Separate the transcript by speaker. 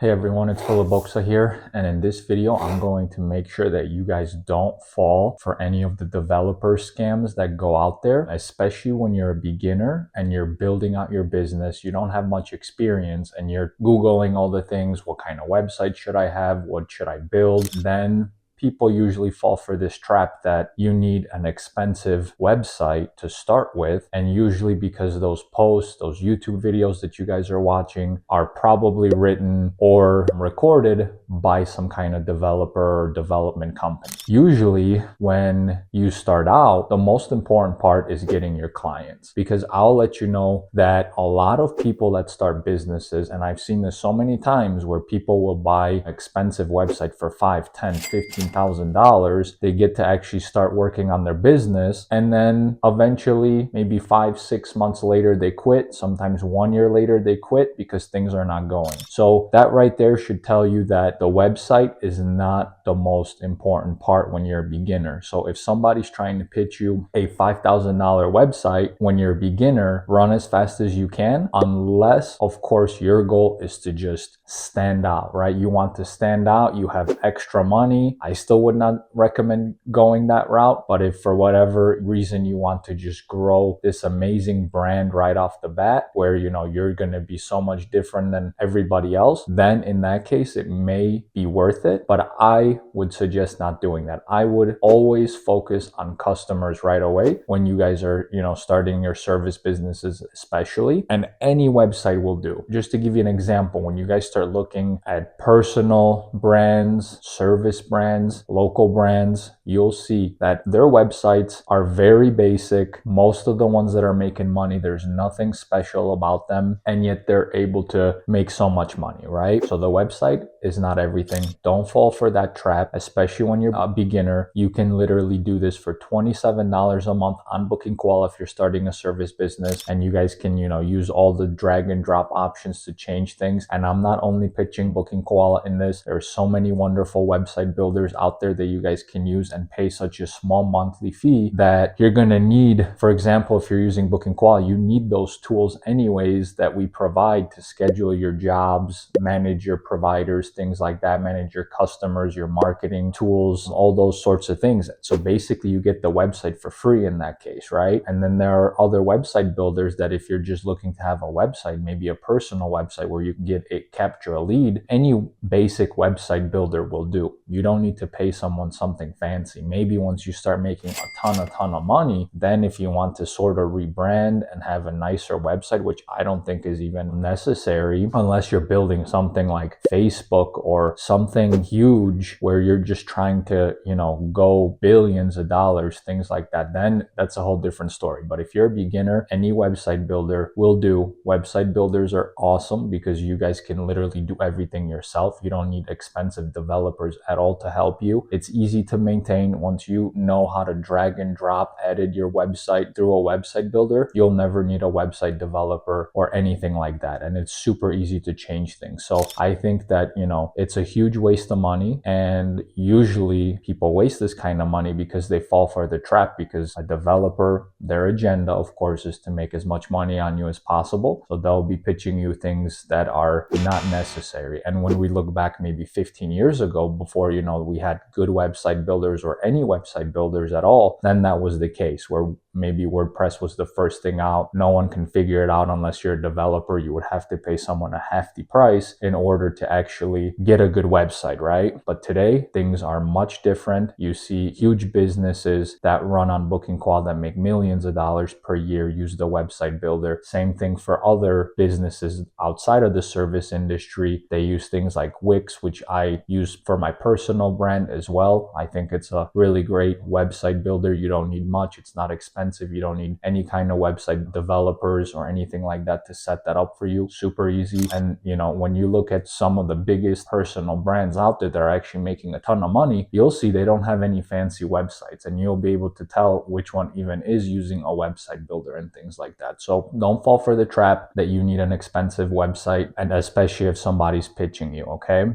Speaker 1: Hey everyone, it's Philip here, and in this video I'm going to make sure that you guys don't fall for any of the developer scams that go out there, especially when you're a beginner and you're building out your business. You don't have much experience and you're Googling all the things. What kind of website should I have? What should I build? Then people usually fall for this trap that you need an expensive website to start with. And usually because those posts, those YouTube videos that you guys are watching are probably written or recorded by some kind of developer or development company. Usually when you start out, the most important part is getting your clients, because I'll let you know that a lot of people that start businesses, and I've seen this so many times where people will buy an expensive website for $5, $10, $15,000. They get to actually start working on their business, and then eventually maybe 5-6 months later they quit. Sometimes 1 year later they quit because things are not going. So that right there should tell you that the website is not the most important part when you're a beginner. So if somebody's trying to pitch you a $5,000 website when you're a beginner, run as fast as you can, unless of course your goal is to just stand out, right? You want to stand out, you have extra money. I still would not recommend going that route, but if for whatever reason you want to just grow this amazing brand right off the bat, where you're going to be so much different than everybody else, then in that case it may be worth it. But I would suggest not doing that. I would always focus on customers right away when you guys are starting your service businesses especially, and any website will do. Just to give you an example, when you guys start looking at personal brands, service brands, local brands, you'll see that their websites are very basic. Most of the ones that are making money, there's nothing special about them, and yet they're able to make so much money, right? So the website is not everything. Don't fall for that trap, especially when you're a beginner. You can literally do this for $27 a month on BookingKoala if you're starting a service business, and you guys can use all the drag and drop options to change things. And I'm not only pitching BookingKoala in this. There's so many wonderful website builders out there that you guys can use and pay such a small monthly fee that you're going to need. For example, if you're using BookingKoala, you need those tools anyways that we provide to schedule your jobs, manage your providers, things like that, manage your customers, your marketing tools, all those sorts of things. So basically you get the website for free in that case, right? And then there are other website builders that if you're just looking to have a website, maybe a personal website where you can capture a lead, any basic website builder will do. You don't need to pay someone something fancy. Maybe once you start making a ton of money, then if you want to sort of rebrand and have a nicer website, which I don't think is even necessary unless you're building something like Facebook or something huge where you're just trying to, go billions of dollars, things like that, then that's a whole different story. But if you're a beginner, any website builder will do. Website builders are awesome because you guys can literally do everything yourself. You don't need expensive developers at all to help you. It's easy to maintain. Once you know how to drag and drop, edit your website through a website builder, you'll never need a website developer or anything like that. And it's super easy to change things. So I think that, it's a huge waste of money. And usually people waste this kind of money because they fall for the trap, because a developer, their agenda, of course, is to make as much money on you as possible. So they'll be pitching you things that are not necessary. And when we look back maybe 15 years ago, before, we had good website builders or any website builders at all, then that was the case, where maybe WordPress was the first thing out. No one can figure it out unless you're a developer. You would have to pay someone a hefty price in order to actually get a good website, right? But today, things are much different. You see huge businesses that run on BookingKoala that make millions of dollars per year use the website builder. Same thing for other businesses outside of the service industry. They use things like Wix, which I use for my personal brand as well. I think it's a really great website builder. You don't need much. It's not expensive. You don't need any kind of website developers or anything like that to set that up for you. Super easy. And when you look at some of the biggest personal brands out there that are actually making a ton of money, you'll see they don't have any fancy websites, and you'll be able to tell which one even is using a website builder and things like that. So don't fall for the trap that you need an expensive website, and especially if somebody's pitching you, okay?